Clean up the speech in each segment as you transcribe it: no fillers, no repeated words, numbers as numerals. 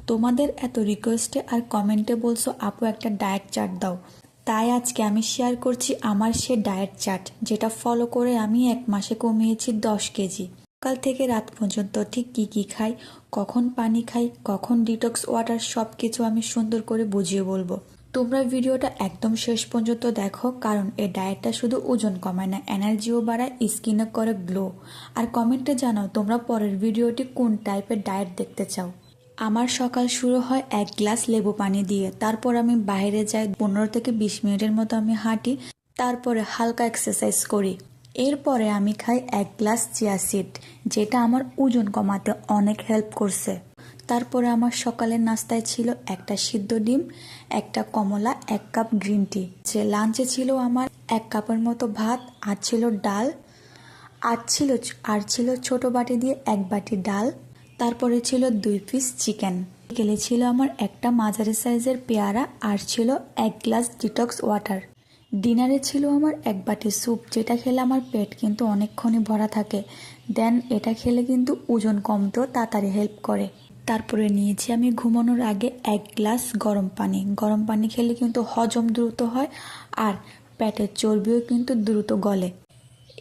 তোমাদের এত রিকোয়েস্টে আর কমেন্টে বলছো আপু একটা ডায়েট চার্ট দাও, তাই আজকে আমি শেয়ার করছি আমার সে ডায়েট চার্ট যেটা ফলো করে আমি 1 মাসে কমিয়েছি 10 কেজি। সকাল থেকে রাত পর্যন্ত ঠিক কি কি খাই, কখন পানি খাই, কখন ডিটক্স ওয়াটার, সব কিছু আমি সুন্দর করে বুঝিয়ে বলবো। তোমরা ভিডিওটা একদম শেষ পর্যন্ত দেখো, কারণ এই ডায়েটটা শুধু ওজন কমায় না, এনার্জিও বাড়ায়, স্কিনও করে গ্লো। আর কমেন্টে জানাও তোমরা পরের ভিডিওটি কোন টাইপের ডায়েট দেখতে চাও। আমার সকাল শুরু হয় 1 গ্লাস লেবু পানি দিয়ে, তারপর আমি বাইরে যাই, 15 থেকে 20 মিনিটের মতো আমি হাঁটি, তারপরে হালকা এক্সারসাইজ করি। এরপরে আমি খাই 1 গ্লাস চিয়া সিড, যেটা আমার ওজন কমাতে অনেক হেল্প করছে। তারপরে আমার সকালের নাস্তায় ছিল একটা সিদ্ধ ডিম, একটা কমলা, 1 কাপ গ্রিন টি। লাঞ্চে ছিল আমার 1 কাপের মতো ভাত, আর ছিল ডাল, আর ছিল ছোট বাটি দিয়ে 1 বাটি ডাল। তারপরে ছিল 2 পিস চিকেন। বিকেলে ছিল আমার একটা মাঝারি সাইজের পেয়ারা, আর ছিল 1 গ্লাস ডিটক্স ওয়াটার। ডিনারে ছিল আমার 1 বাটি স্যুপ, যেটা খেলে আমার পেট কিন্তু অনেকক্ষণই ভরা থাকে। দেন এটা খেলে কিন্তু ওজন কমতেও তাড়াতাড়ি হেল্প করে। তারপরে নিয়েছি আমি ঘুমানোর আগে 1 গ্লাস গরম পানি। গরম পানি খেলে কিন্তু হজম দ্রুত হয়, আর পেটের চর্বিও কিন্তু দ্রুত গলে।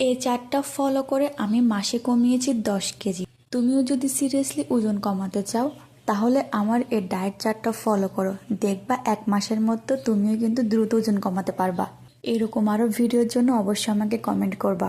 এই চার্টটা ফলো করে আমি মাসে কমিয়েছি 10 কেজি। তুমিও যদি সিরিয়াসলি ওজন কমাতে চাও, তাহলে আমার এই ডায়েট চার্টটা ফলো করো, দেখবা 1 মাসের মধ্যে তুমিও কিন্তু দ্রুত ওজন কমাতে পারবা। এরকম আরও ভিডিওর জন্য অবশ্যই আমাকে কমেন্ট করবা।